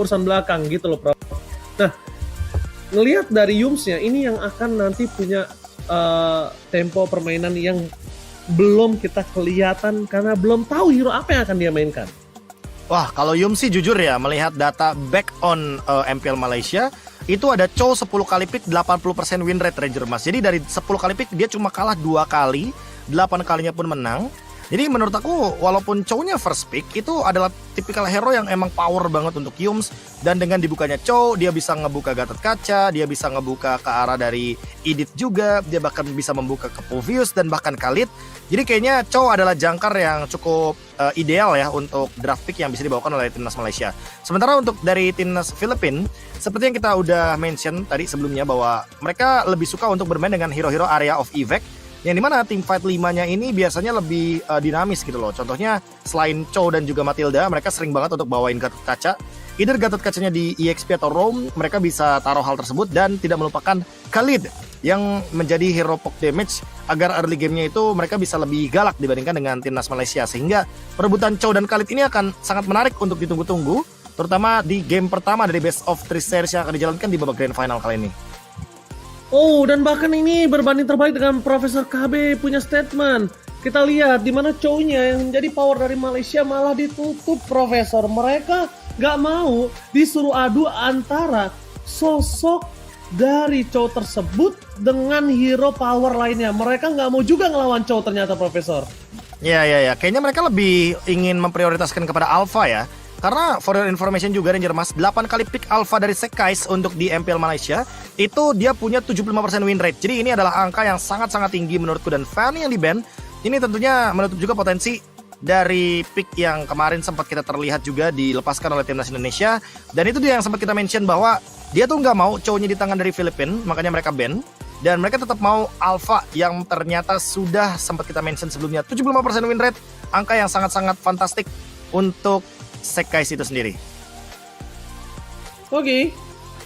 urusan belakang gitu loh, Prof. Nah, ngelihat dari Yums-nya, ini yang akan nanti punya tempo permainan yang belum kita kelihatan karena belum tahu hero apa yang akan dia mainkan. Wah, kalau Yum sih jujur ya, melihat data back on MPL Malaysia, itu ada Chow 10 kali pick 80% win rate Ranger Mas. Jadi dari 10 kali pick dia cuma kalah 2 kali, 8 kalinya pun menang. Jadi menurut aku walaupun Chow-nya first pick itu adalah tipikal hero yang emang power banget untuk Yums. Dan dengan dibukanya Chow, dia bisa ngebuka Gatot Kaca, dia bisa ngebuka ke arah dari Idit juga, dia bahkan bisa membuka ke Povius dan bahkan Khalid. Jadi kayaknya Chow adalah jangkar yang cukup ideal ya untuk draft pick yang bisa dibawakan oleh timnas Malaysia. Sementara untuk dari timnas Filipina, seperti yang kita udah mention tadi sebelumnya bahwa mereka lebih suka untuk bermain dengan hero-hero area of evac, yang dimana tim fight 5-nya ini biasanya lebih dinamis gitu loh. Contohnya selain Chow dan juga Matilda, mereka sering banget untuk bawain Gatot Kaca. Either Gatot Kacanya di EXP atau Roam, mereka bisa taruh hal tersebut dan tidak melupakan Khalid yang menjadi hero poke damage agar early gamenya itu mereka bisa lebih galak dibandingkan dengan timnas Malaysia. Sehingga perebutan Chow dan Khalid ini akan sangat menarik untuk ditunggu-tunggu, terutama di game pertama dari best of 3 series yang akan dijalankan di babak grand final kali ini. Oh, dan bahkan ini berbanding terbalik dengan Profesor KB punya statement. Kita lihat di mana Chow-nya yang menjadi power dari Malaysia malah ditutup, Profesor. Mereka nggak mau disuruh adu antara sosok dari Chow tersebut dengan hero power lainnya. Mereka nggak mau juga ngelawan Chow ternyata, Profesor. Ya. Kayaknya mereka lebih ingin memprioritaskan kepada Alpha ya. Karena for your information juga Ranger Mas, 8 kali pick Alpha dari Sekais untuk di MPL Malaysia, itu dia punya 75% win rate. Jadi ini adalah angka yang sangat-sangat tinggi menurutku. Dan Fanny yang di-ban, ini tentunya menutup juga potensi dari pick yang kemarin sempat kita terlihat juga dilepaskan oleh timnas Indonesia. Dan itu dia yang sempat kita mention bahwa dia tuh nggak mau Chow-nya di tangan dari Filipina, makanya mereka ban. Dan mereka tetap mau Alpha yang ternyata sudah sempat kita mention sebelumnya, 75% win rate, angka yang sangat-sangat fantastik untuk Sekais itu sendiri. Oke,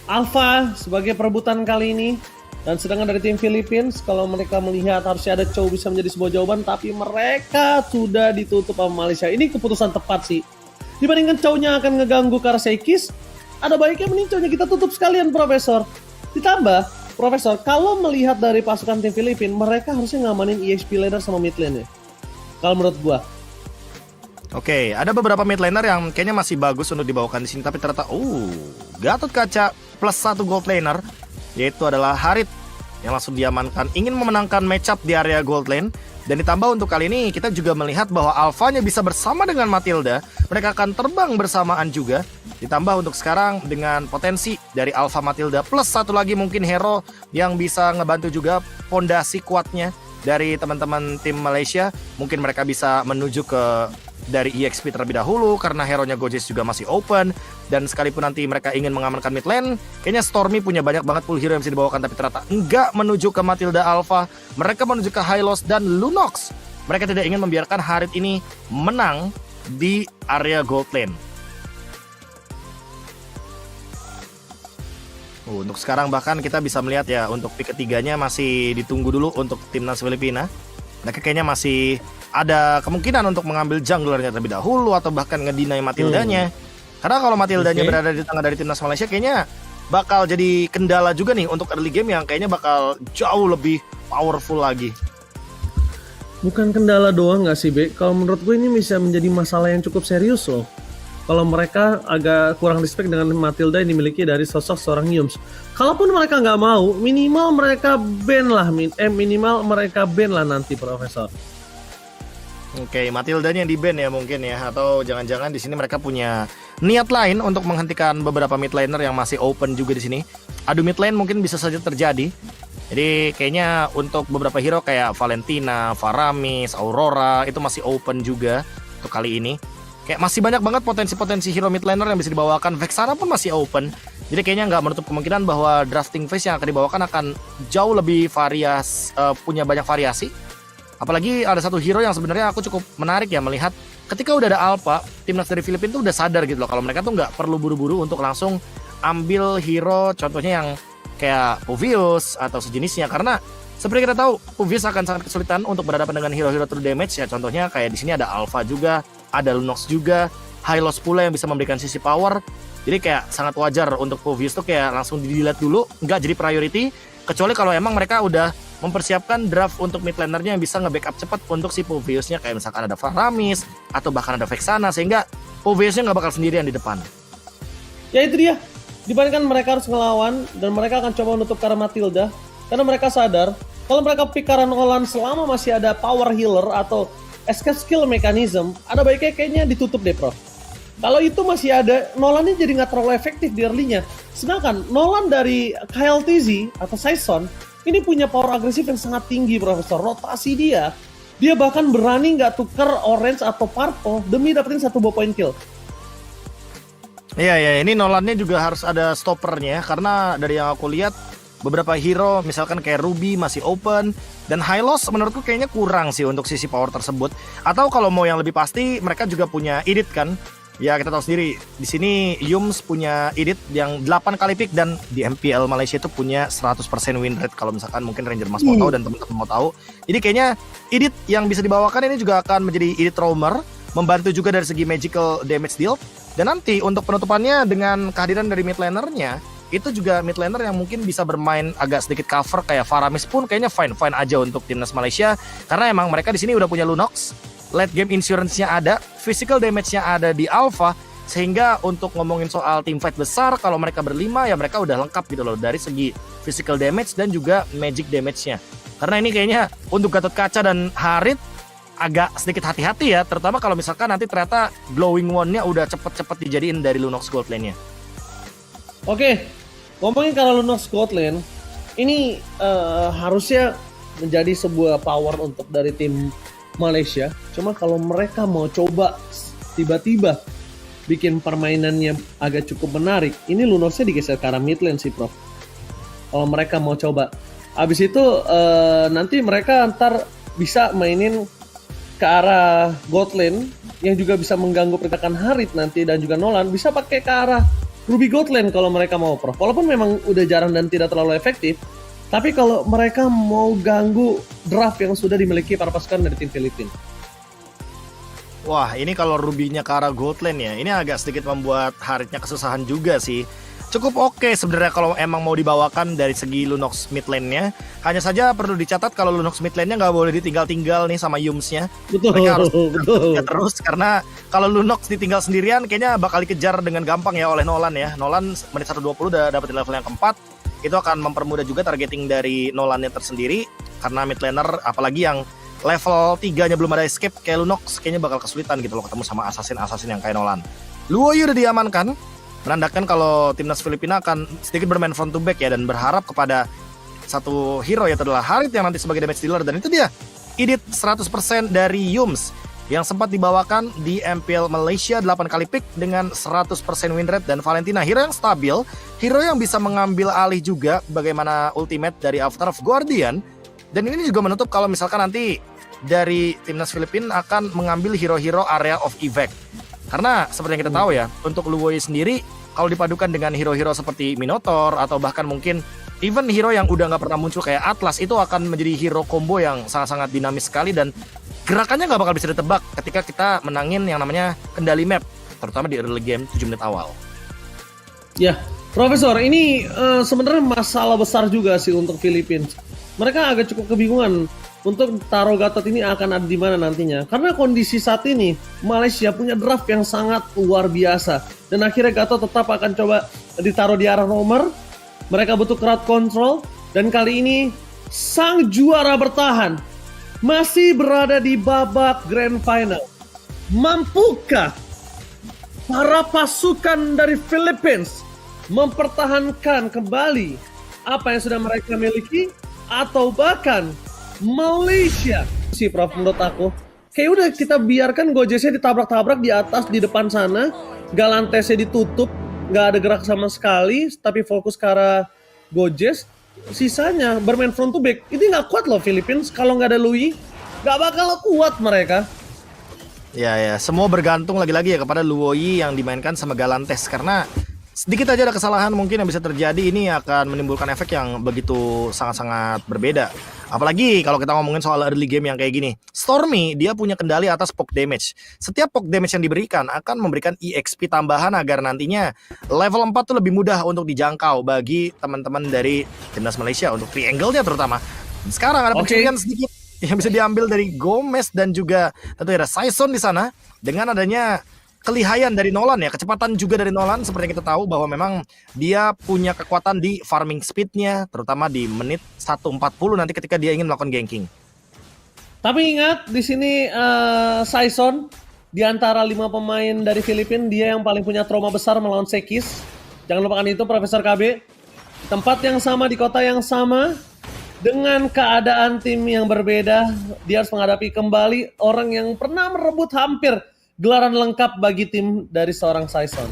Alpha sebagai perebutan kali ini. Dan sedangkan dari tim Filipina, kalau mereka melihat harusnya ada Chow bisa menjadi sebuah jawaban, tapi mereka sudah ditutup sama Malaysia. Ini keputusan tepat sih. Dibandingkan Chow-nya akan ngeganggu Karsekis, ada baiknya mending Chow-nya kita tutup sekalian, Profesor. Ditambah, Profesor, kalau melihat dari pasukan tim Filipina, mereka harusnya ngamanin EXP laner sama mid lane ya. Kalau menurut gua. Oke, ada beberapa mid laner yang kayaknya masih bagus untuk dibawakan di sini, tapi ternyata Gatot Kaca plus 1 gold laner, yaitu adalah Harit yang langsung diamankan, ingin memenangkan matchup di area gold lane. Dan ditambah untuk kali ini kita juga melihat bahwa Alpha-nya bisa bersama dengan Matilda, mereka akan terbang bersamaan juga. Ditambah untuk sekarang dengan potensi dari Alpha Matilda plus satu lagi mungkin hero yang bisa ngebantu juga pondasi kuatnya dari teman-teman tim Malaysia. Mungkin mereka bisa menuju ke dari EXP terlebih dahulu karena hero-nya Gojez juga masih open. Dan sekalipun nanti mereka ingin mengamankan mid lane, kayaknya Stormy punya banyak banget full hero yang bisa dibawakan, tapi ternyata enggak menuju ke Matilda Alpha. Mereka menuju ke Hylos dan Lunox. Mereka tidak ingin membiarkan Harit ini menang di area gold lane. Untuk sekarang bahkan kita bisa melihat ya, untuk pick ketiganya masih ditunggu dulu untuk timnas Filipina. Mereka kayaknya masih ada kemungkinan untuk mengambil junglernya terlebih dahulu atau bahkan ngedinai Matildanya. Karena kalau Matildanya berada di tengah dari timnas Malaysia, kayaknya bakal jadi kendala juga nih untuk early game yang kayaknya bakal jauh lebih powerful lagi. Bukan kendala doang nggak sih, Be? Kalau menurut gue ini bisa menjadi masalah yang cukup serius loh. Kalau mereka agak kurang respect dengan Matilda yang dimiliki dari sosok seorang Yums. Kalaupun mereka nggak mau, minimal mereka ban lah, minimal mereka ban lah nanti, Profesor. Oke, Matildanya yang di-ban ya mungkin ya, atau jangan-jangan di sini mereka punya niat lain untuk menghentikan beberapa mid laner yang masih open juga di sini. Adu mid lane mungkin bisa saja terjadi. Jadi kayaknya untuk beberapa hero kayak Valentina, Faramis, Aurora itu masih open juga untuk kali ini. Kayak masih banyak banget potensi-potensi hero mid laner yang bisa dibawakan. Vexana pun masih open. Jadi kayaknya nggak menutup kemungkinan bahwa drafting phase yang akan dibawakan akan jauh lebih punya banyak variasi. Apalagi ada satu hero yang sebenarnya aku cukup menarik ya melihat ketika udah ada Alpha, timnas dari Filipina tuh udah sadar gitu loh kalau mereka tuh nggak perlu buru-buru untuk langsung ambil hero contohnya yang kayak Povius atau sejenisnya, karena seperti kita tahu Povius akan sangat kesulitan untuk berhadapan dengan hero-hero true damage ya. Contohnya kayak di sini ada Alpha juga, ada Lunox juga, Hylos pula yang bisa memberikan sisi power. Jadi kayak sangat wajar untuk Povius tuh kayak langsung di-delete dulu, nggak jadi priority, kecuali kalau emang mereka udah mempersiapkan draft untuk mid lanernya yang bisa nge-backup cepat untuk si Poviusnya, kayak misalkan ada Faramis atau bahkan ada Vexana, sehingga Poviusnya nggak bakal sendirian di depan. Ya itu dia, dibandingkan mereka harus ngelawan dan mereka akan coba menutup Kara Matilda karena mereka sadar kalau mereka pick Kara Nolan selama masih ada power healer atau escape skill mechanism, ada baiknya kayaknya ditutup deh, Prof. Kalau itu masih ada, Nolan ini jadi nggak terlalu efektif di early-nya. Sedangkan Nolan dari KLTZ atau Saison ini punya power agresif yang sangat tinggi, Profesor. Rotasi dia bahkan berani nggak tukar orange atau purple demi dapetin 1 buah point kill. Iya, ini Nolannya juga harus ada stoppernya, karena dari yang aku lihat beberapa hero misalkan kayak Ruby masih open, dan Hylos menurutku kayaknya kurang sih untuk sisi power tersebut. Atau kalau mau yang lebih pasti, mereka juga punya edit kan. Ya kita tahu sendiri, di sini Yums punya edit yang 8 kali pick, dan di MPL Malaysia itu punya 100% win rate kalau misalkan mungkin Ranger Mas mau tahu dan teman-teman mau tahu. Jadi kayaknya edit yang bisa dibawakan ini juga akan menjadi edit roamer, membantu juga dari segi magical damage deal. Dan nanti untuk penutupannya dengan kehadiran dari mid lanernya, itu juga mid laner yang mungkin bisa bermain agak sedikit cover, kayak Faramis pun kayaknya fine aja untuk timnas Malaysia, karena emang mereka di sini udah punya Lunox, late game insurance-nya ada, physical damage-nya ada di Alpha, sehingga untuk ngomongin soal team fight besar, kalau mereka berlima ya mereka udah lengkap gitu loh, dari segi physical damage dan juga magic damage-nya. Karena ini kayaknya untuk Gatot Kaca dan Harit agak sedikit hati-hati ya, terutama kalau misalkan nanti ternyata glowing wand-nya udah cepet-cepet dijadiin dari Lunox Gold Lane-nya. Oke, ngomongin kalau Lunox Gold Lane, ini harusnya menjadi sebuah power untuk dari tim Malaysia. Cuma kalau mereka mau coba tiba-tiba bikin permainannya agak cukup menarik, ini Lunoxnya digeser ke arah mid lane sih, Prof. Kalau mereka mau coba. Abis itu nanti mereka ntar bisa mainin ke arah Gold Lane yang juga bisa mengganggu pergerakan Harit nanti, dan juga Nolan bisa pakai ke arah Ruby Gold Lane kalau mereka mau, Prof. Walaupun memang udah jarang dan tidak terlalu efektif, tapi kalau mereka mau ganggu draft yang sudah dimiliki para pasukan dari tim Filipina. Wah, ini kalau Ruby-nya ke arah Gold Lane ya, ini agak sedikit membuat Haritnya kesusahan juga sih. Cukup oke sebenarnya kalau emang mau dibawakan dari segi Lunox mid lane-nya. Hanya saja perlu dicatat kalau Lunox mid lane-nya nggak boleh ditinggal-tinggal nih sama Yums-nya. Betul, mereka harus betul. terus, karena kalau Lunox ditinggal sendirian kayaknya bakal dikejar dengan gampang ya oleh Nolan ya. Nolan menit 120 udah dapetin level yang keempat. Itu akan mempermudah juga targeting dari Nolan-nya tersendiri, karena mid laner apalagi yang level 3-nya belum ada escape kayak Lunox kayaknya bakal kesulitan gitu loh ketemu sama assassin yang kayak Nolan. Luoyu udah diamankan, menandakan kalau timnas Filipina akan sedikit bermain front to back ya, dan berharap kepada satu hero yaitu adalah Harit yang nanti sebagai damage dealer. Dan itu dia edit 100% dari Yums yang sempat dibawakan di MPL Malaysia, 8 kali pick dengan 100% win rate, dan Valentina hero yang stabil, hero yang bisa mengambil alih juga bagaimana ultimate dari Avatar of Guardian. Dan ini juga menutup kalau misalkan nanti dari timnas Filipina akan mengambil hero-hero area of evac. Karena seperti yang kita tahu ya, untuk Luoy sendiri kalau dipadukan dengan hero-hero seperti Minotaur atau bahkan mungkin even hero yang udah nggak pernah muncul kayak Atlas, itu akan menjadi hero combo yang sangat-sangat dinamis sekali, dan gerakannya nggak bakal bisa ditebak ketika kita menangin yang namanya kendali map, terutama di early game 7 menit awal. Ya, Profesor, ini sebenarnya masalah besar juga sih untuk Filipina. Mereka agak cukup kebingungan untuk taruh Gatot ini akan ada di mana nantinya. Karena kondisi saat ini Malaysia punya draft yang sangat luar biasa, dan akhirnya Gatot tetap akan coba ditaruh di arah roamer. Mereka butuh crowd control, dan kali ini sang juara bertahan masih berada di babak grand final. Mampukah para pasukan dari Philippines mempertahankan kembali apa yang sudah mereka miliki, atau bahkan Malaysia sih, Prof, menurut aku kayak udah kita biarkan Gojesnya ditabrak-tabrak di atas di depan sana, Galantesnya ditutup, nggak ada gerak sama sekali, tapi fokus ke arah Gojes, sisanya bermain front to back. Ini nggak kuat loh Philippines, kalau nggak ada Louis nggak bakal kuat mereka. Ya, semua bergantung lagi-lagi ya kepada Luoyi yang dimainkan sama Galantes, karena sedikit aja ada kesalahan mungkin yang bisa terjadi, ini akan menimbulkan efek yang begitu sangat-sangat berbeda. Apalagi kalau kita ngomongin soal early game yang kayak gini. Stormy dia punya kendali atas poke damage. Setiap poke damage yang diberikan akan memberikan EXP tambahan agar nantinya level 4 tuh lebih mudah untuk dijangkau bagi teman-teman dari timnas Malaysia untuk triangle-nya terutama. Sekarang ada pencurian sedikit yang bisa diambil dari Gomez dan juga tentu ada Saison di sana dengan adanya kelihayan dari Nolan ya, kecepatan juga dari Nolan seperti yang kita tahu bahwa memang dia punya kekuatan di farming speednya, terutama di menit 1:40 nanti ketika dia ingin melakukan ganking. Tapi ingat di sini Saison di antara 5 pemain dari Filipina dia yang paling punya trauma besar melawan Sekis. Jangan lupakan itu Profesor KB. Tempat yang sama di kota yang sama dengan keadaan tim yang berbeda, dia harus menghadapi kembali orang yang pernah merebut hampir gelaran lengkap bagi tim dari seorang Saison.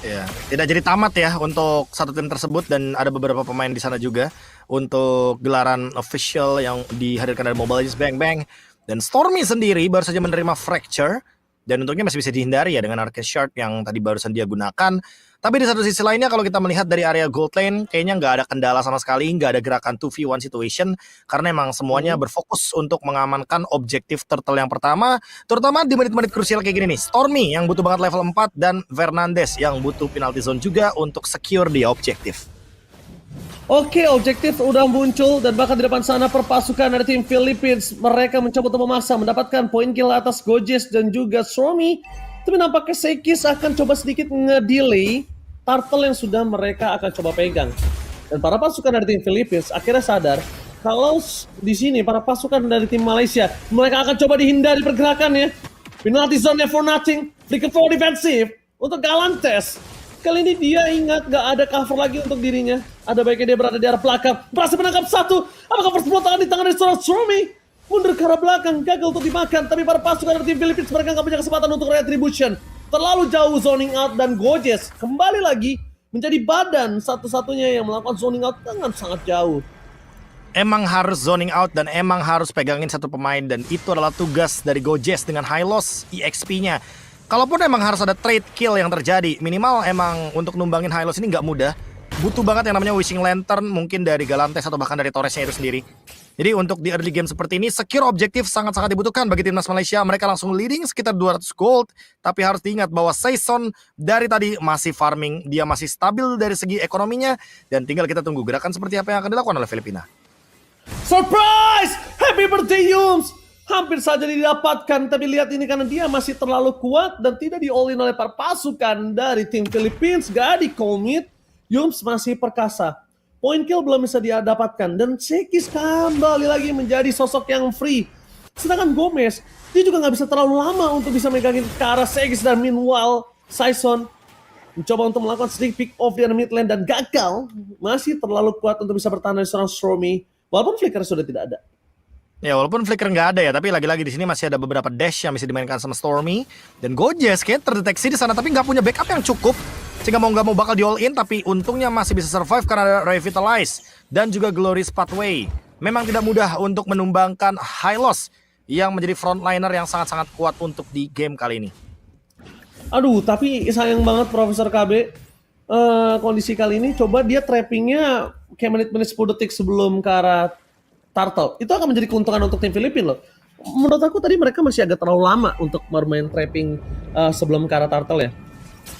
Ya, tidak jadi tamat ya untuk satu tim tersebut dan ada beberapa pemain di sana juga untuk gelaran official yang dihadirkan dari Mobile Legends Bang Bang. Dan Stormy sendiri baru saja menerima fracture dan untungnya masih bisa dihindari ya dengan Arcane Shard yang tadi barusan dia gunakan. Tapi di satu sisi lainnya kalau kita melihat dari area gold lane kayaknya nggak ada kendala sama sekali, nggak ada gerakan 2v1 situation karena emang semuanya berfokus untuk mengamankan objektif turtle yang pertama, terutama di menit-menit krusial kayak gini nih. Stormy yang butuh banget level 4 dan Fernandes yang butuh penalty zone juga untuk secure di objektif. Oke, objektif udah muncul dan bahkan di depan sana perpasukan dari tim Philippines. Mereka mencoba untuk memaksa mendapatkan poin kill atas Gojes dan juga Stormy. Tapi nampaknya Sekis akan coba sedikit ngedelay turtle yang sudah mereka akan coba pegang. Dan para pasukan dari tim Philippines akhirnya sadar kalau di sini para pasukan dari tim Malaysia mereka akan coba dihindari pergerakannya. Penalty zone for nothing, flicker for defensive untuk Galantes. Kali ini dia ingat gak ada cover lagi untuk dirinya. Ada baiknya dia berada di arah belakang. Berhasil menangkap satu. Apakah persepotaan di tangan dari seorang Stormy? Mundur ke arah belakang, gagal untuk dimakan. Tapi para pasukan dari tim Philippines mereka gak punya kesempatan untuk retribution. Terlalu jauh zoning out dan Gojes kembali lagi menjadi badan satu-satunya yang melakukan zoning out dengan sangat jauh. Emang harus zoning out dan emang harus pegangin satu pemain dan itu adalah tugas dari Gojes dengan high loss EXP-nya. Kalaupun emang harus ada trade kill yang terjadi, minimal emang untuk numbangin high loss ini nggak mudah. Butuh banget yang namanya Wishing Lantern mungkin dari Galantes atau bahkan dari Torresnya itu sendiri. Jadi untuk di early game seperti ini, secure objektif sangat-sangat dibutuhkan bagi timnas Malaysia. Mereka langsung leading sekitar 200 gold. Tapi harus diingat bahwa Saison dari tadi masih farming. Dia masih stabil dari segi ekonominya. Dan tinggal kita tunggu gerakan seperti apa yang akan dilakukan oleh Filipina. Surprise! Happy birthday Yums! Hampir saja didapatkan. Tapi lihat ini karena dia masih terlalu kuat dan tidak di-all-in oleh para pasukan dari tim Philippines. Gak di-commit. Yums masih perkasa. Point kill belum bisa dia dapatkan dan Sekis kembali lagi menjadi sosok yang free. Sedangkan Gomez, dia juga nggak bisa terlalu lama untuk bisa megangin ke arah Sekis dan meanwhile Saison mencoba untuk melakukan sneak pick off di mid lane dan gagal. Masih terlalu kuat untuk bisa bertahan dari seorang Stormy walaupun flicker sudah tidak ada. Ya walaupun flicker nggak ada ya, tapi lagi-lagi di sini masih ada beberapa dash yang bisa dimainkan sama Stormy dan Gojes kayak terdeteksi di sana tapi nggak punya backup yang cukup. Sehingga mau nggak mau bakal di all in, tapi untungnya masih bisa survive karena ada Revitalize dan juga Glorious Pathway. Memang tidak mudah untuk menumbangkan High Loss yang menjadi frontliner yang sangat-sangat kuat untuk di game kali ini. Aduh, tapi sayang banget Profesor KB. Kondisi kali ini coba dia trappingnya kayak menit-menit 10 detik sebelum ke arah Turtle. Itu akan menjadi keuntungan untuk tim Filipina loh. Menurut aku tadi mereka masih agak terlalu lama untuk bermain trapping sebelum ke arah Turtle ya.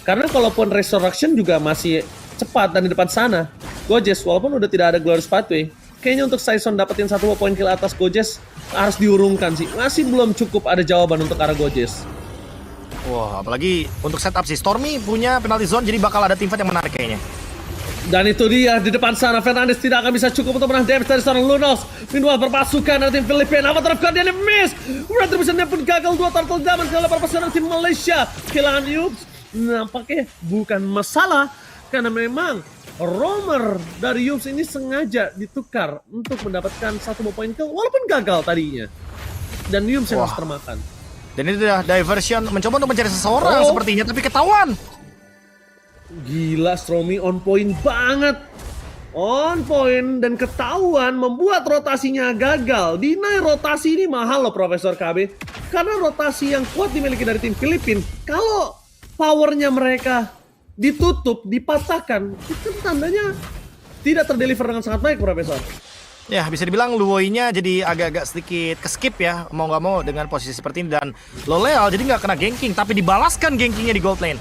Karena kalaupun Resurrection juga masih cepat dan di depan sana, Gojes walaupun udah tidak ada Glorious Pathway, kayaknya untuk Saison dapetin 1 poin kill atas Gojes harus diurungkan sih. Masih belum cukup ada jawaban untuk arah Gojes. Wah, apalagi untuk setup sih. Stormy punya penalty zone, jadi bakal ada teamfight yang menarik kayaknya. Dan itu dia di depan sana, Fernandes tidak akan bisa cukup untuk menang damage dari seorang Lunos. Meanwhile berpasukan dari tim Filipina, Avatar of Guardian miss. Retribution-nya pun gagal, 2 turtle damage oleh perpasukan dari tim Malaysia. Kehilangan Yubs nampaknya bukan masalah karena memang roamer dari Yums ini sengaja ditukar untuk mendapatkan 1 poin kill walaupun gagal tadinya dan Yums yang harus termakan. Dan itu dah diversion mencoba untuk mencari seseorang sepertinya tapi ketahuan. Gila, Stormy on point banget. On point dan ketahuan membuat rotasinya gagal. Deny rotasi ini mahal loh Profesor KB. Karena rotasi yang kuat dimiliki dari tim Filipina, kalau powernya mereka ditutup, dipatahkan, itu kan tandanya tidak terdeliver dengan sangat baik, Profesor. Ya, bisa dibilang Luoi-nya jadi agak-agak sedikit keskip ya, mau nggak mau dengan posisi seperti ini. Dan Loleal jadi nggak kena ganking, tapi dibalaskan gankingnya di gold lane.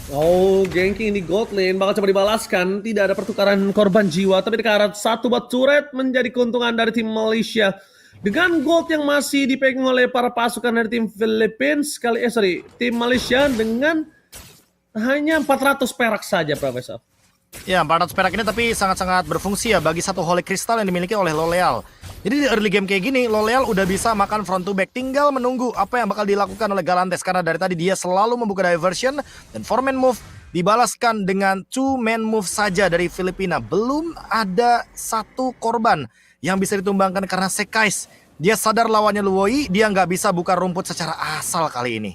Oh, ganking di gold lane bakal coba dibalaskan. Tidak ada pertukaran korban jiwa, tapi dikarat satu buat turret menjadi keuntungan dari tim Malaysia. Dengan gold yang masih dipegang oleh para pasukan dari tim Philippines, tim Malaysia dengan hanya 400 perak saja, Profesor. Ya, 400 perak ini tapi sangat-sangat berfungsi ya bagi satu Holy Crystal yang dimiliki oleh Loleal. Jadi di early game kayak gini, Loleal udah bisa makan front to back. Tinggal menunggu apa yang bakal dilakukan oleh Galantes. Karena dari tadi dia selalu membuka diversion. Dan 4-man move dibalaskan dengan 2-man move saja dari Filipina. Belum ada satu korban yang bisa ditumbangkan karena Sekais. Dia sadar lawannya Luoi, dia nggak bisa buka rumput secara asal kali ini.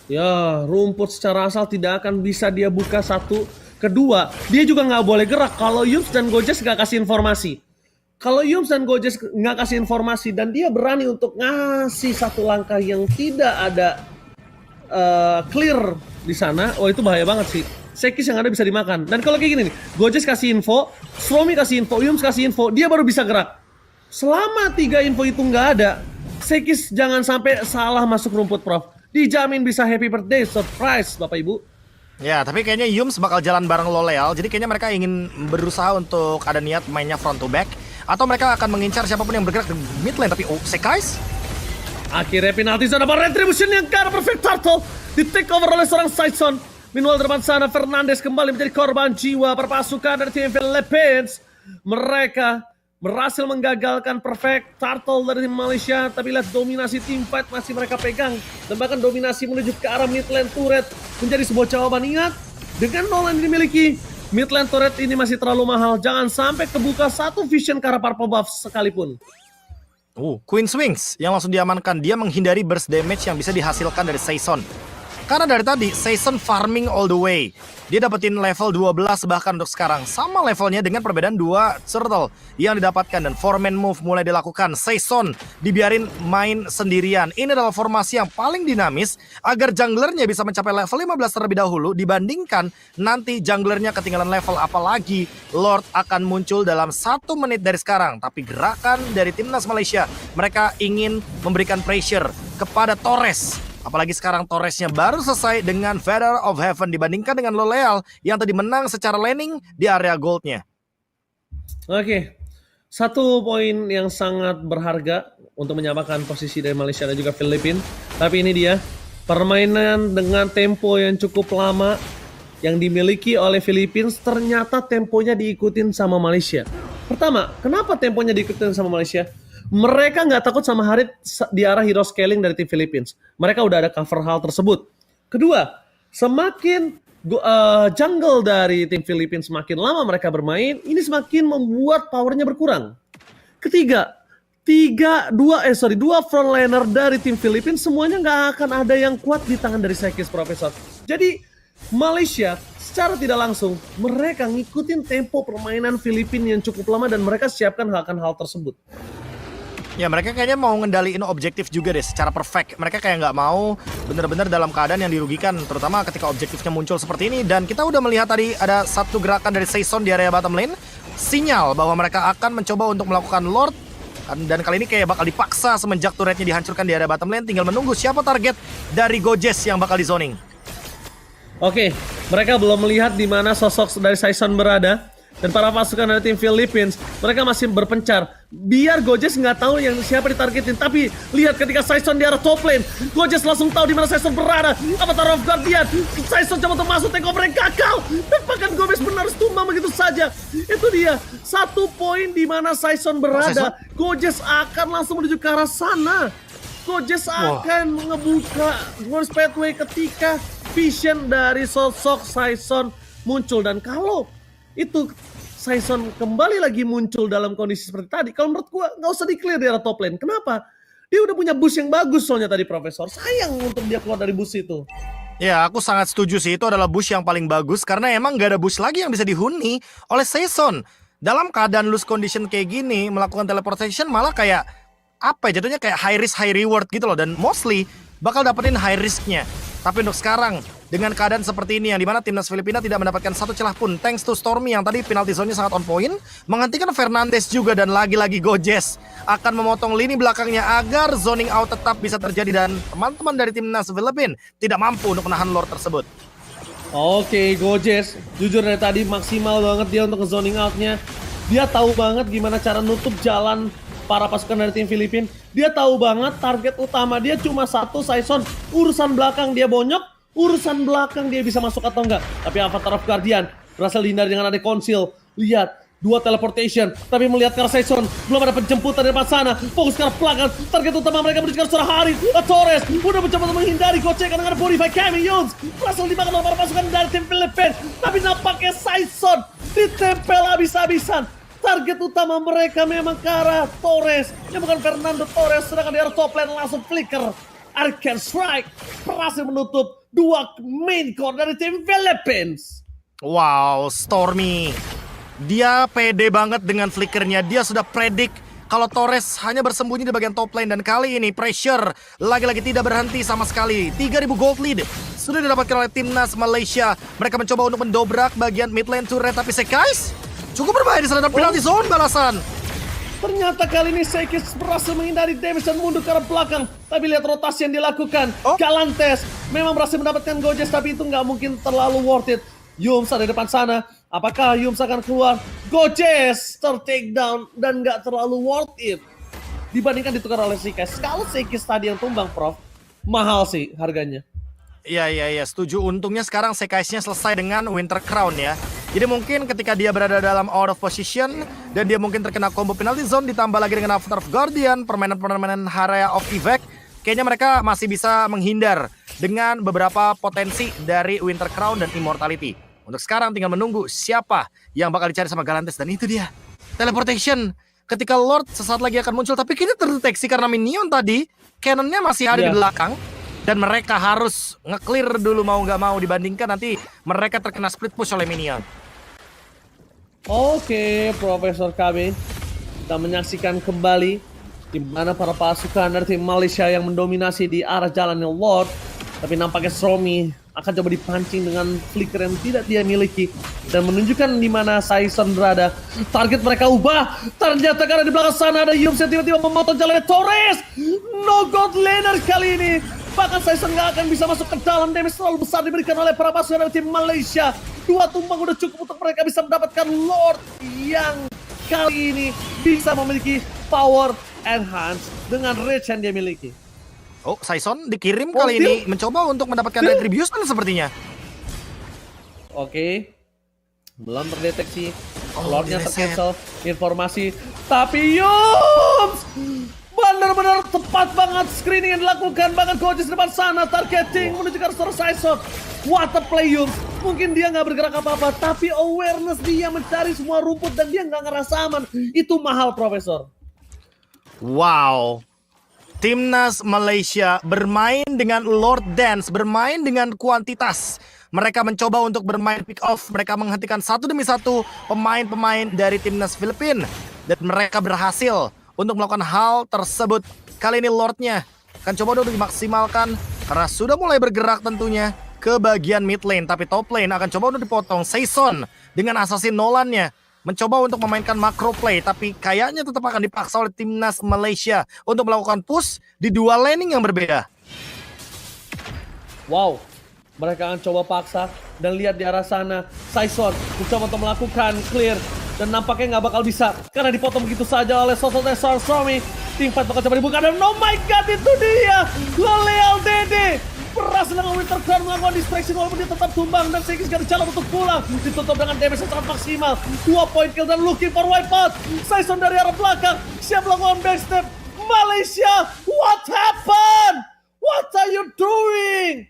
Ya, rumput secara asal tidak akan bisa dia buka satu. Kedua, dia juga nggak boleh gerak kalau Yums dan Gojes nggak kasih informasi. Kalau Yums dan Gojes nggak kasih informasi dan dia berani untuk ngasih satu langkah yang tidak ada clear di sana, oh itu bahaya banget sih. Sekis yang ada bisa dimakan. Dan kalau kayak gini nih, Gojes kasih info, Stromy kasih info, Yums kasih info, dia baru bisa gerak. Selama 3 info itu nggak ada, Sekis jangan sampai salah masuk rumput, Prof. Dijamin bisa happy birthday, surprise, Bapak Ibu. Ya, tapi kayaknya Yums bakal jalan bareng Loleal. Jadi kayaknya mereka ingin berusaha untuk ada niat mainnya front to back. Atau mereka akan mengincar siapapun yang bergerak di mid lane. Tapi Sekais? Akhirnya penalti zona baru retribution yang karena perfect turtle di take over oleh seorang Saison. Meanwhile depan sana Fernandes kembali menjadi korban jiwa perpasukan dari tim Philippines. Mereka berhasil menggagalkan perfect turtle dari tim Malaysia, tapi lihat dominasi tim fight masih mereka pegang dan bahkan dominasi menuju ke arah mid lane turret menjadi sebuah jawaban. Ingat, dengan Nolan yang dimiliki, mid lane turret ini masih terlalu mahal. Jangan sampai kebuka satu vision ke arah purple buff sekalipun. Queen Swings yang langsung diamankan. Dia menghindari burst damage yang bisa dihasilkan dari Saison. Karena dari tadi Saison farming all the way. Dia dapetin level 12 bahkan untuk sekarang. Sama levelnya dengan perbedaan 2 turtle yang didapatkan. Dan 4-man move mulai dilakukan. Saison dibiarin main sendirian. Ini adalah formasi yang paling dinamis agar junglernya bisa mencapai level 15 terlebih dahulu. Dibandingkan nanti junglernya ketinggalan level. Apalagi Lord akan muncul dalam 1 menit dari sekarang. Tapi gerakan dari timnas Malaysia, mereka ingin memberikan pressure kepada Torres. Apalagi sekarang Torresnya baru selesai dengan Feather of Heaven dibandingkan dengan Loleal yang tadi menang secara laning di area goldnya. Oke, satu poin yang sangat berharga untuk menyamakan posisi dari Malaysia dan juga Filipina. Tapi ini dia, permainan dengan tempo yang cukup lama yang dimiliki oleh Filipina ternyata temponya diikutin sama Malaysia. Pertama, kenapa temponya diikutin sama Malaysia? Mereka nggak takut sama Harit di arah hero scaling dari tim Philippines. Mereka udah ada cover hal tersebut. Kedua, semakin jungle dari tim Philippines semakin lama mereka bermain, ini semakin membuat powernya berkurang. Ketiga, dua frontliner dari tim Philippines semuanya nggak akan ada yang kuat di tangan dari Sekis, Profesor. Jadi Malaysia secara tidak langsung mereka ngikutin tempo permainan Filipina yang cukup lama dan mereka siapkan akan hal tersebut. Ya, mereka kayaknya mau ngendaliin objektif juga deh secara perfect. Mereka kayak nggak mau bener-bener dalam keadaan yang dirugikan, terutama ketika objektifnya muncul seperti ini. Dan kita udah melihat tadi ada satu gerakan dari Saison di area bottom lane, sinyal bahwa mereka akan mencoba untuk melakukan Lord. Dan kali ini kayak bakal dipaksa semenjak turretnya dihancurkan di area bottom lane. Tinggal menunggu siapa target dari Gojes yang bakal di zoning. Oke, mereka belum melihat di mana sosok dari Saison berada. Dan para pasukan dari tim Philippines, mereka masih berpencar. Biar Gojes nggak tahu yang siapa ditargetin. Tapi lihat ketika Saison di arah top lane, Gojes langsung tahu di mana Saison berada. Avatar of Guardian, Saison coba untuk masuk takeover yang gagal. Dan bahkan Gomez benar tumbang begitu saja. Itu dia, satu poin di mana Saison berada. Gojes akan langsung menuju ke arah sana. Gojes akan ngebuka World Pathway ketika vision dari sosok Saison muncul. Dan kalau itu Saison kembali lagi muncul dalam kondisi seperti tadi, kalau menurut gua nggak usah di-clear di arah top lane. Kenapa? Dia udah punya boost yang bagus soalnya tadi, Profesor. Sayang untuk dia keluar dari boost itu. Ya, aku sangat setuju sih. Itu adalah boost yang paling bagus karena emang nggak ada boost lagi yang bisa dihuni oleh Saison. Dalam keadaan loose condition kayak gini, melakukan teleportation malah kayak apa ya, jatuhnya kayak high risk high reward gitu loh. Dan mostly bakal dapetin high risknya. Tapi untuk sekarang, dengan keadaan seperti ini yang dimana timnas Filipina tidak mendapatkan satu celah pun thanks to Stormy yang tadi penalti zone-nya sangat on point, menghentikan Fernandes juga, dan lagi-lagi Gojes akan memotong lini belakangnya agar zoning out tetap bisa terjadi, dan teman-teman dari timnas Filipina tidak mampu untuk menahan Lord tersebut. Oke, Gojes jujur dari tadi maksimal banget dia untuk zoning outnya. Dia tahu banget gimana cara nutup jalan para pasukan dari tim Filipina. Dia tahu banget target utama dia cuma satu, Saison. Urusan belakang dia bonyok, urusan belakang dia bisa masuk atau enggak. Tapi Avatar of Guardian berhasil dihindari dengan ada conceal. Lihat, 2 teleportation, tapi melihat ke arah Saison, belum ada penjemputan dari depan sana. Fokus ke arah belakang, target utama mereka menuju ke arah Hari. Torres udah mencoba untuk menghindari gocekan dengan body fight Cammy Yuns. Berhasil dimakan oleh para pasukan dari tim Filipina, tapi nampaknya Saison ditempel habis-habisan. Target utama mereka memang ke arah Torres, yang bukan Fernando Torres, sedangkan di arah top lane langsung flicker. Arcane Strike berhasil menutup 2 main core dari tim Philippines. Wow, Stormy. Dia pede banget dengan flickernya. Dia sudah predik kalau Torres hanya bersembunyi di bagian top lane, dan kali ini pressure lagi-lagi tidak berhenti sama sekali. 3.000 gold lead sudah didapatkan oleh timnas Malaysia. Mereka mencoba untuk mendobrak bagian mid lane turret, tapi Sekais cukup berbahaya di sana, dan penalti zone balasan. Ternyata kali ini Sekis berhasil menghindari damage dan mundur ke arah belakang. Tapi lihat rotasi yang dilakukan. Galantes memang berhasil mendapatkan Gojes, tapi itu nggak mungkin terlalu worth it. Yums ada di depan sana. Apakah Yums akan keluar? Gojes ter-take down dan nggak terlalu worth it dibandingkan ditukar oleh Sekis. Kalau Sekis tadi yang tumbang, Prof, mahal sih harganya. Iya, setuju. Untungnya sekarang Sekaisnya selesai dengan Winter Crown ya. Jadi mungkin ketika dia berada dalam out of position dan dia mungkin terkena combo penalty zone ditambah lagi dengan Avatar of Guardian, permainan-permainan area of effect, kayaknya mereka masih bisa menghindar dengan beberapa potensi dari Winter Crown dan Immortality. Untuk sekarang tinggal menunggu siapa yang bakal dicari sama Galantes, dan itu dia. Teleportation. Ketika Lord sesaat lagi akan muncul, tapi kini terdeteksi karena minion tadi, cannonnya masih ada di belakang. Dan mereka harus nge-clear dulu mau nggak mau, dibandingkan nanti mereka terkena split push oleh minion. Oke, Profesor KB, kita menyaksikan kembali di mana para pasukan dari tim Malaysia yang mendominasi di arah jalannya Lord, tapi nampaknya Stormy akan coba dipancing dengan flicker yang tidak dia miliki dan menunjukkan di mana Saison berada. Target mereka ubah, ternyata karena di belakang sana ada Yums yang tiba-tiba memotong jalannya Torres. No God Laner kali ini. Bahkan Saison nggak akan bisa masuk ke dalam, damage terlalu besar diberikan oleh para pasukan dari tim Malaysia. 2 tumbang udah cukup untuk mereka bisa mendapatkan Lord yang kali ini bisa memiliki power enhance dengan reach yang dia miliki. Oh, Saison dikirim kali ini mencoba untuk mendapatkan retribution sepertinya. Oke, belum terdeteksi. Lordnya tercancel informasi, tapi Yums benar-benar tepat banget screening yang dilakukan. Bahkan Gojes di depan sana targeting menuju ke arah Saison. What a play Yums. Mungkin dia nggak bergerak apa-apa, tapi awareness dia mencari semua rumput dan dia nggak ngerasa aman. Itu mahal, Profesor. Wow. Timnas Malaysia bermain dengan Lord Dance, bermain dengan kuantitas. Mereka mencoba untuk bermain pick off. Mereka menghentikan satu demi satu pemain-pemain dari timnas Filipina. Dan mereka berhasil untuk melakukan hal tersebut. Kali ini Lordnya akan coba untuk dimaksimalkan karena sudah mulai bergerak tentunya ke bagian mid lane. Tapi top lane akan coba untuk dipotong. Saison dengan Assassin Nolannya mencoba untuk memainkan macro play, tapi kayaknya tetap akan dipaksa oleh timnas Malaysia untuk melakukan push di 2 laning yang berbeda. Wow, mereka akan coba paksa dan lihat di arah sana Saison mencoba untuk melakukan clear dan nampaknya nggak bakal bisa karena dipotong begitu saja oleh sosok Stormy. Tim fight bakal coba dibuka dan oh my god, itu dia Loleal Dede berhasil dengan Winter Crown melakukan distraction walaupun dia tetap tumbang dan Sekis gak ada jalan untuk pulang. Ditutup dengan damage yang sangat maksimal. 2 point kill dan looking for wipeout. Saison dari arah belakang siap melakukan backstep. Malaysia, what happened? What are you doing?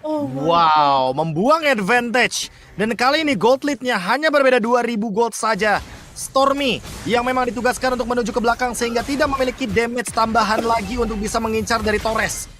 Oh wow, membuang advantage. Dan kali ini gold lead-nya hanya berbeda 2000 gold saja. Stormy yang memang ditugaskan untuk menuju ke belakang sehingga tidak memiliki damage tambahan lagi untuk bisa mengincar dari Torres.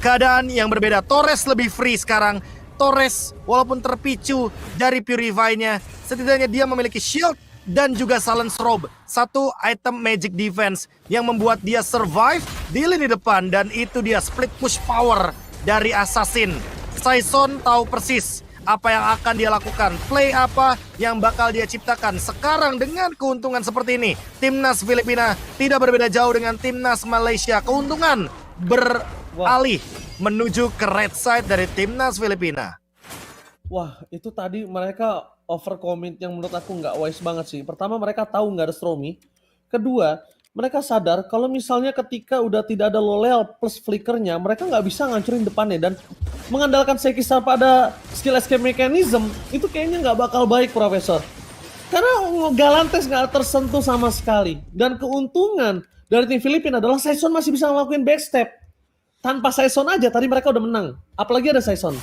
Keadaan yang berbeda, Torres lebih free sekarang. Torres walaupun terpicu dari Purify-nya, setidaknya dia memiliki shield dan juga Silence Robe. Satu item magic defense yang membuat dia survive di lini depan. Dan itu dia split push power dari Assassin. Saison tahu persis apa yang akan dia lakukan, play apa yang bakal dia ciptakan. Sekarang dengan keuntungan seperti ini, Timnas Filipina tidak berbeda jauh dengan Timnas Malaysia. Keuntungan beralih menuju ke red side dari Timnas Filipina. Wah, itu tadi mereka overcommit yang menurut aku nggak wise banget sih. Pertama, mereka tahu nggak ada Stromy. Kedua, mereka sadar kalau misalnya ketika udah tidak ada Loleal plus flickernya, mereka nggck bisa ngancurin depannya. Dan mengandalkan Sekis pada skill escape mechanism, itu kayaknya nggak bakal baik, Profesor. Karena Galantes nggak tersentuh sama sekali. Dan keuntungan dari tim Filipina adalah Saison masih bisa ngelakuin backstep. Tanpa Saison aja, tadi mereka udah menang. Apalagi ada Saison.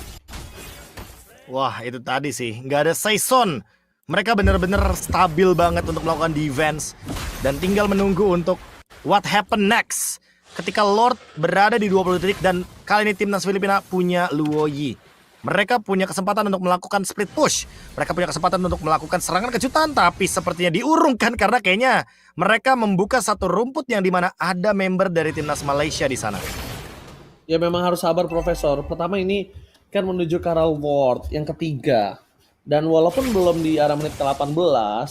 Wah, itu tadi sih, nggak ada Saison. Mereka bener-bener stabil banget untuk melakukan defense. Dan tinggal menunggu untuk what happen next. Ketika Lord berada di 20 titik dan kali ini Timnas Filipina punya Luoyi. Mereka punya kesempatan untuk melakukan split push. Mereka punya kesempatan untuk melakukan serangan kejutan. Tapi sepertinya diurungkan karena kayaknya mereka membuka satu rumput yang dimana ada member dari Timnas Malaysia di sana. Ya memang harus sabar, Profesor. Pertama ini kan menuju ke arah World yang ketiga. Dan walaupun belum di arah menit ke-18,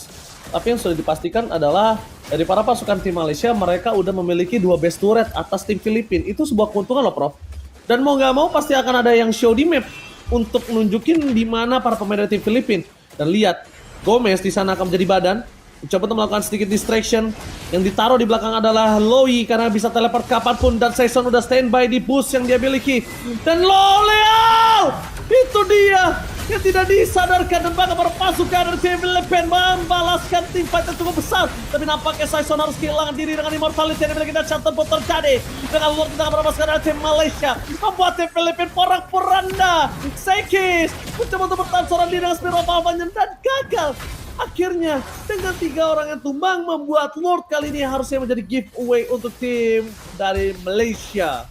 tapi yang sudah dipastikan adalah dari para pasukan tim Malaysia, mereka udah memiliki 2 base turret atas tim Filipina. Itu sebuah keuntungan loh, Prof. Dan mau nggak mau pasti akan ada yang show di map untuk nunjukin di mana para pemain dari tim Filipina. Dan lihat, Gomez di sana akan menjadi badan, mencoba untuk melakukan sedikit distraction. Yang ditaruh di belakang adalah Loi karena bisa teleport kapanpun. Dan Saison udah standby di boost yang dia miliki. Dan Loleal! Itu dia yang tidak disadarkan dan bahkan pasukan dari tim Filipina membalaskan tim fight yang cukup besar. Tapi nampaknya Saison harus kehilangan diri dengan immortality yang dimiliki dan Shanton pun terjadi. Dengan Lord kita akan pasukan dari tim Malaysia membuat tim Filipina porak-poranda. Sekis mencoba untuk bertahan seorang diri dengan Spiral Alpha-nya dan gagal. Akhirnya dengan 3 orang yang tumbang membuat Lord kali ini harusnya menjadi giveaway untuk tim dari Malaysia.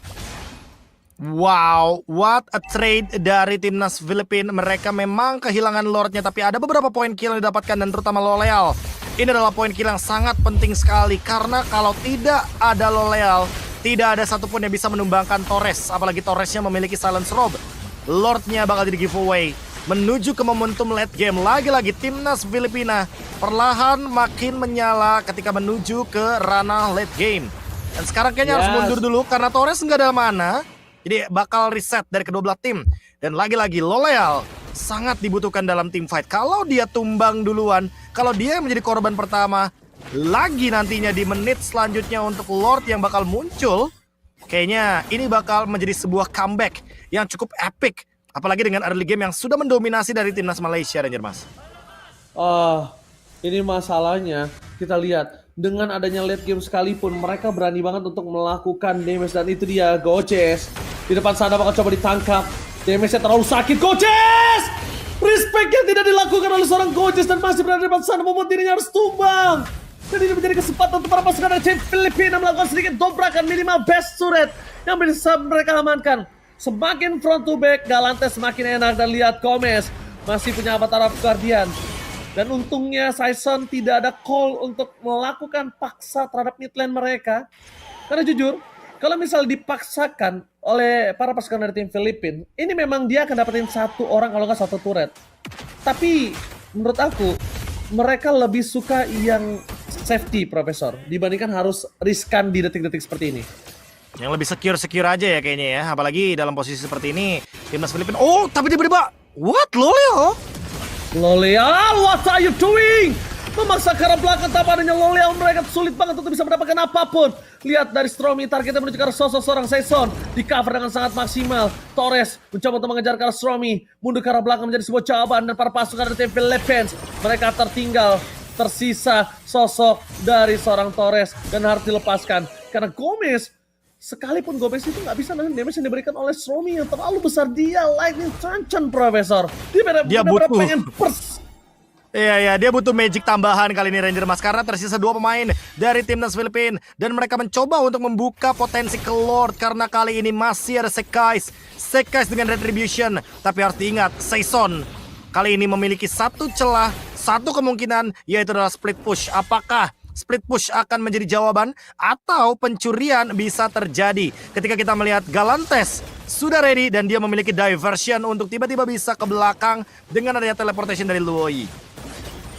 Wow, what a trade dari Timnas Filipina. Mereka memang kehilangan Lordnya, tapi ada beberapa poin kill yang didapatkan dan terutama Loleal. Ini adalah poin kill yang sangat penting sekali karena kalau tidak ada Loleal, tidak ada satupun yang bisa menumbangkan Torres. Apalagi Torresnya memiliki Silence Robe. Lordnya bakal jadi giveaway. Menuju ke momentum late game. Lagi-lagi Timnas Filipina perlahan makin menyala ketika menuju ke ranah late game. Dan sekarang kayaknya harus mundur dulu karena Torres nggak ada mana. Jadi bakal reset dari kedua belah tim. Dan lagi-lagi Loleal sangat dibutuhkan dalam tim fight. Kalau dia tumbang duluan, kalau dia menjadi korban pertama, lagi nantinya di menit selanjutnya untuk Lord yang bakal muncul, kayaknya ini bakal menjadi sebuah comeback yang cukup epic. Apalagi dengan early game yang sudah mendominasi dari Timnas Malaysia, Ranger Mas. Ini masalahnya, kita lihat. Dengan adanya late game sekalipun, mereka berani banget untuk melakukan damage. Dan itu dia, Goces. Di depan sana bakal coba ditangkap. Damage-nya terlalu sakit, Goces! Respect-nya tidak dilakukan oleh seorang Goces. Dan masih berada di depan sana, membuat dirinya harus tumbang. Dan ini menjadi kesempatan untuk para pasukan dari tim Filipina melakukan sedikit dobrakan minimal best turret yang bisa mereka amankan. Semakin front to back, Galantes semakin enak. Dan lihat Gomez masih punya avatar of Guardian. Dan untungnya Saison tidak ada call untuk melakukan paksa terhadap mid lane mereka. Karena jujur, kalau misalnya dipaksakan oleh para pasukan dari tim Filipina, ini memang dia akan dapetin 1 orang kalau nggak 1 turret. Tapi menurut aku, mereka lebih suka yang safety, Profesor, dibandingkan harus riskan di detik-detik seperti ini. Yang lebih secure aja ya kayaknya ya. Apalagi dalam posisi seperti ini, Timnas Filipina. Oh, tapi tiba-tiba, what, Loleal? Loleal, what are you doing? Memaksa ke arah belakang tanpa adanya Loleal, mereka sulit banget untuk bisa mendapatkan apapun. Lihat dari Stromy, targetnya menuju ke arah sosok seorang Saison. Di cover dengan sangat maksimal. Torres mencoba untuk mengejar ke arah Stromy. Mundur ke arah belakang menjadi sebuah jawaban. Dan para pasukan dari tim Filipina, mereka tertinggal. Tersisa sosok dari seorang Torres. Dan harus dilepaskan. Karena Gomez, sekalipun Gomez itu nggak bisa nahan damage yang diberikan oleh Stromy yang terlalu besar. Dia lightning truncheon, Profesor. Dia butuh pengen Iya, dia butuh magic tambahan kali ini Ranger Mas. Karena tersisa 2 pemain dari Timnas Filipina. Dan mereka mencoba untuk membuka potensi ke Lord. Karena kali ini masih ada Sekais dengan Retribution. Tapi harus diingat, Saison kali ini memiliki 1 celah, satu kemungkinan yaitu adalah split push. Apakah split push akan menjadi jawaban atau pencurian bisa terjadi ketika kita melihat Galantes sudah ready dan dia memiliki diversion untuk tiba-tiba bisa ke belakang dengan adanya teleportation dari Luoi.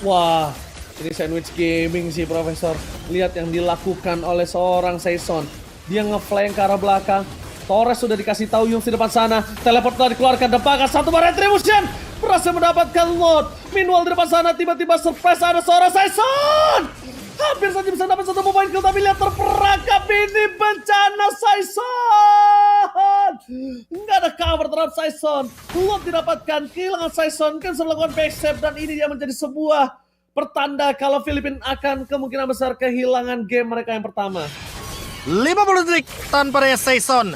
Wah, ini sandwich gaming sih Profesor. Lihat yang dilakukan oleh seorang Saison. Dia ngeflank ke arah belakang. Torres sudah dikasih tahu Yums di depan sana. Teleport telah dikeluarkan, depakan satu bar retribution. Berhasil mendapatkan Lord. Meanwhile di depan sana tiba-tiba surprise ada seorang Saison. Hampir saja bisa dapat satu point kill, tapi lihat terperangkap ini bencana Saison. Nggak ada cover terhadap Saison. Lord didapatkan, kehilangan Saison kan melakukan backstab dan ini dia menjadi sebuah pertanda kalau Filipina akan kemungkinan besar kehilangan game mereka yang pertama. 50 detik tanpa adanya Saison.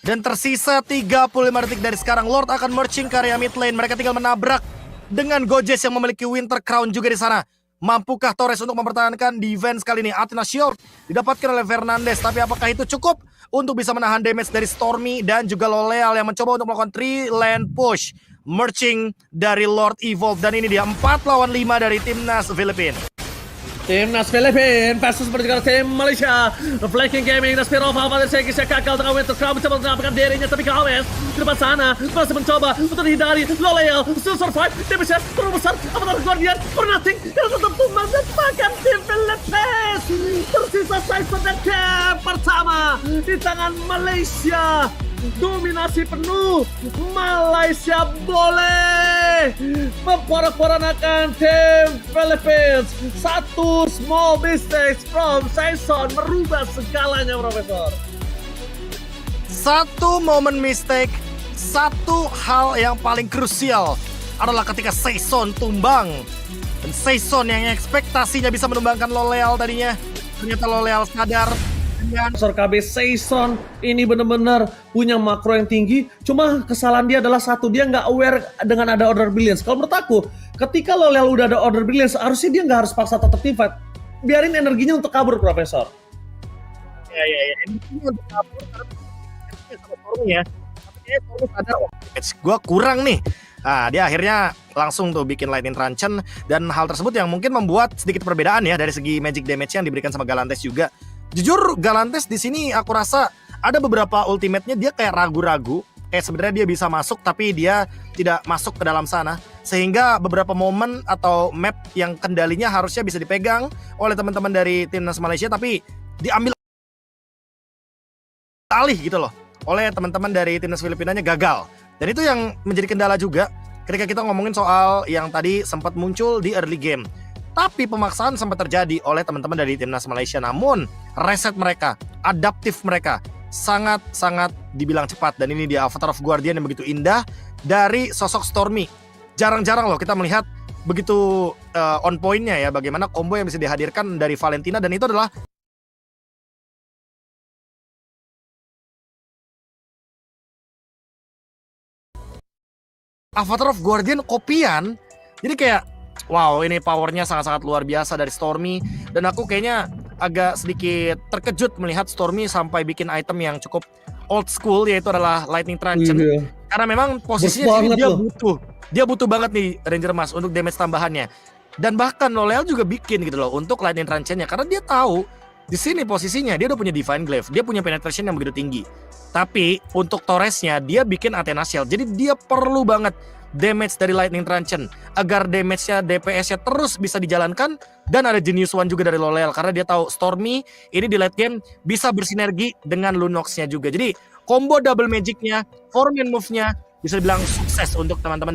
Dan tersisa 35 detik dari sekarang. Lord akan marching ke area mid lane. Mereka tinggal menabrak dengan Gojes yang memiliki Winter Crown juga di sana. Mampukah Torres untuk mempertahankan defense kali ini? Athena Shield didapatkan oleh Fernandes. Tapi apakah itu cukup untuk bisa menahan damage dari Stormy dan juga Loleal yang mencoba untuk melakukan 3 lane push. Merging dari Lord Evolve. Dan ini dia 4 lawan 5 dari timnas Filipina. Timnas Filipina versus berjalan tim Malaysia. Flanking Gaming dan Spiro Alpha dari segi kakal tengah Winter Crown mencoba menyelamatkan dirinya, tapi Gomez di depan sana masih mencoba untuk dihindari. Loleal still survive, damage-nya terlalu besar. Avatar Guardian for nothing yang tetap tumbang dan bahkan tim Philippines tersisa Saison dan game pertama di tangan Malaysia. Dominasi penuh, Malaysia boleh memporak-porandakan tim Philippines. Satu small mistake from Saison merubah segalanya, Profesor. Satu momen mistake, satu hal yang paling krusial adalah ketika Saison tumbang. Dan Saison yang ekspektasinya bisa menumbangkan Loleal tadinya, ternyata Loleal sadar. Profesor KB Saison ini benar-benar punya makro yang tinggi. Cuma kesalahan dia adalah satu, dia nggak aware dengan ada order brilliance. Kalau menurut aku, ketika Loleal udah ada order brilliance, harusnya dia nggak harus paksa tetap teamfight. Biarin energinya untuk kabur, Profesor. Ya. Energinya untuk kabur karena sama Stormy ya. Tapi kayaknya Stormy sadar, gue kurang nih. Nah, dia akhirnya langsung tuh bikin Lightning Truncheon. Dan hal tersebut yang mungkin membuat sedikit perbedaan ya dari segi magic damage yang diberikan sama Galantes juga. Jujur Galantes di sini aku rasa ada beberapa ultimate-nya dia kayak ragu-ragu, kayak sebenarnya dia bisa masuk tapi dia tidak masuk ke dalam sana, sehingga beberapa momen atau map yang kendalinya harusnya bisa dipegang oleh teman-teman dari timnas Malaysia tapi diambil alih gitu loh oleh teman-teman dari timnas Filipinanya, gagal. Dan itu yang menjadi kendala juga ketika kita ngomongin soal yang tadi sempat muncul di early game. Tapi pemaksaan sempat terjadi oleh teman-teman dari timnas Malaysia. Namun reset mereka, adaptif mereka sangat-sangat dibilang cepat. Dan ini dia Avatar of Guardian yang begitu indah dari sosok Stormy. Jarang-jarang loh kita melihat begitu on point-nya ya, bagaimana combo yang bisa dihadirkan dari Valentina. Dan itu adalah Avatar of Guardian kopian. Jadi kayak wow, ini powernya sangat-sangat luar biasa dari Stormy. Dan aku kayaknya agak sedikit terkejut melihat Stormy sampai bikin item yang cukup old school, yaitu adalah Lightning Truncheon. Karena memang posisinya dia butuh banget nih Ranger Mas untuk damage tambahannya. Dan bahkan Loleal juga bikin gitu loh untuk Lightning Truncheon-nya, karena dia tahu di sini posisinya dia udah punya Divine Glaive, dia punya penetration yang begitu tinggi. Tapi untuk Torresnya dia bikin Athena Shield. Jadi dia perlu banget damage dari Lightning Truncheon agar damage-nya, DPS-nya terus bisa dijalankan. Dan ada Genius One juga dari Loleal karena dia tahu Stormy ini di late game bisa bersinergi dengan Lunox-nya juga. Jadi combo double magic-nya, 4-man move-nya bisa dibilang sukses untuk teman-teman